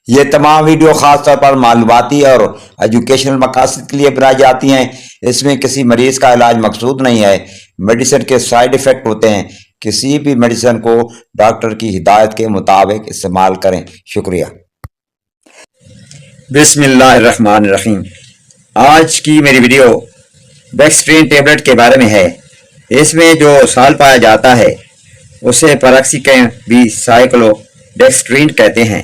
یہ تمام ویڈیو خاص طور پر معلوماتی اور ایجوکیشنل مقاصد کے لیے بنائی جاتی ہیں۔ اس میں کسی مریض کا علاج مقصود نہیں ہے۔ میڈیسن کے سائیڈ ایفیکٹ ہوتے ہیں۔ کسی بھی میڈیسن کو ڈاکٹر کی ہدایت کے مطابق استعمال کریں۔ شکریہ۔ بسم اللہ الرحمن الرحیم۔ آج کی میری ویڈیو ڈیکسٹرین ٹیبلٹ کے بارے میں ہے۔ اس میں جو سال پایا جاتا ہے اسے پیراکسیکم بھی سائیکلو ڈیکسٹرین کہتے ہیں۔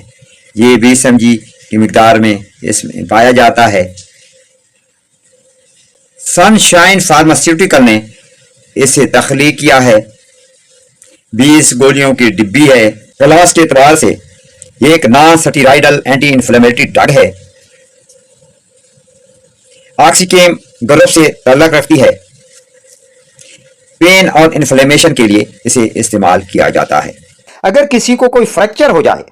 یہ 20 mg کی مقدار میں اس میں پایا جاتا ہے۔ سن شائن فارماسیوٹیکل نے اسے تخلیق کیا ہے۔ 20 گولیوں کی ڈبی ہے۔ کلاس کے اعتبار سے یہ ایک نان سٹیرائڈل اینٹی انفلیمیٹری ڈرگ ہے۔ آکسیکیم گروپ سے تعلق رکھتی ہے۔ پین اور انفلیمیشن کے لیے اسے استعمال کیا جاتا ہے۔ اگر کسی کو کوئی فریکچر ہو جائے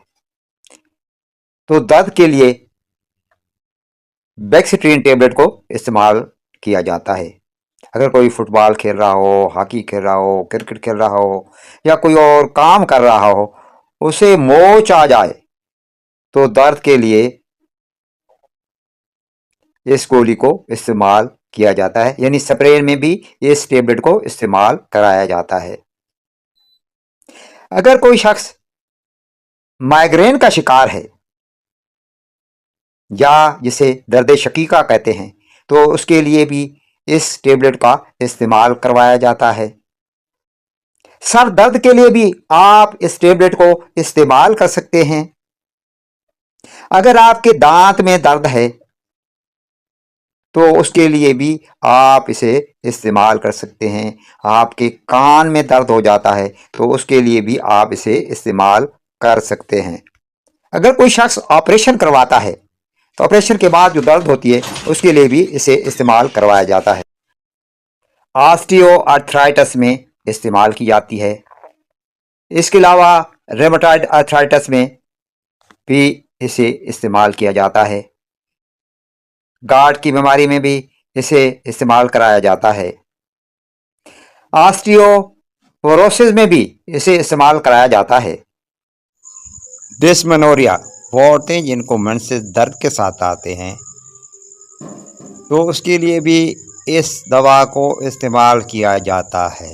تو درد کے لیے ڈیکسٹرین ٹیبلٹ کو استعمال کیا جاتا ہے۔ اگر کوئی فٹ بال کھیل رہا ہو، ہاکی کھیل رہا ہو، کرکٹ کھیل رہا ہو یا کوئی اور کام کر رہا ہو، اسے موچ آ جائے تو درد کے لیے اس گولی کو استعمال کیا جاتا ہے، یعنی سپرے میں بھی اس ٹیبلٹ کو استعمال کرایا جاتا ہے۔ اگر کوئی شخص مائیگرین کا شکار ہے یا جسے درد شقیقہ کہتے ہیں تو اس کے لیے بھی اس ٹیبلٹ کا استعمال کروایا جاتا ہے۔ سر درد کے لیے بھی آپ اس ٹیبلٹ کو استعمال کر سکتے ہیں۔ اگر آپ کے دانت میں درد ہے تو اس کے لیے بھی آپ اسے استعمال کر سکتے ہیں۔ آپ کے کان میں درد ہو جاتا ہے تو اس کے لیے بھی آپ اسے استعمال کر سکتے ہیں۔ اگر کوئی شخص آپریشن کرواتا ہے تو آپریشن کے بعد جو درد ہوتی ہے اس کے لیے بھی اسے استعمال کروایا جاتا ہے۔ آسٹیو آرتھرائٹس میں استعمال کی جاتی ہے۔ اس کے علاوہ ریماٹائڈ آرتھرائٹس میں بھی اسے استعمال کیا جاتا ہے۔ گارڈ کی بیماری میں بھی اسے استعمال کرایا جاتا ہے۔ آسٹیو پوروسس میں بھی اسے استعمال کرایا جاتا ہے۔ ڈسمنوریا وہ عورتیں جن کو منسز درد کے ساتھ آتے ہیں تو اس کے لیے بھی اس دوا کو استعمال کیا جاتا ہے۔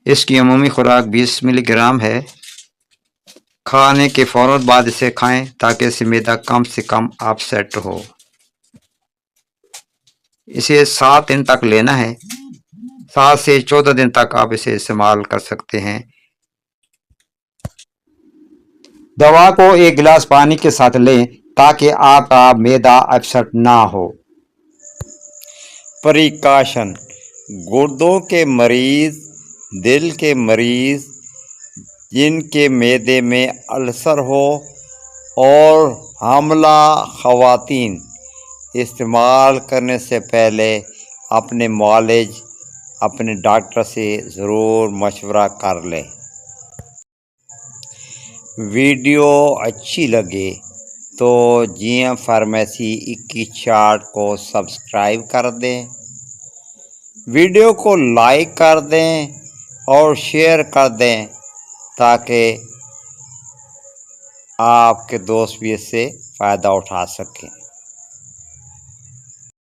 اس کی عمومی خوراک 20 ملی گرام ہے۔ کھانے کے فوراً بعد اسے کھائیں تاکہ اس سے معدہ کم سے کم اپسیٹ ہو۔ اسے 7 دن تک لینا ہے۔ 7 سے 14 دن تک آپ اسے استعمال کر سکتے ہیں۔ دوا کو 1 گلاس پانی کے ساتھ لیں تاکہ آپ کا معدہ اپسیٹ نہ ہو۔ پریکاشن: گردوں کے مریض، دل کے مریض جن کے معدے میں السر ہو اور حاملہ خواتین استعمال کرنے سے پہلے اپنے معالج اپنے ڈاکٹر سے ضرور مشورہ کر لیں۔ ویڈیو اچھی لگے تو جی ایم فارمیسی 2166 کو سبسکرائب کر دیں، ویڈیو کو لائک کر دیں اور شیئر کر دیں تاکہ آپ کے دوست بھی اس سے فائدہ اٹھا سکیں۔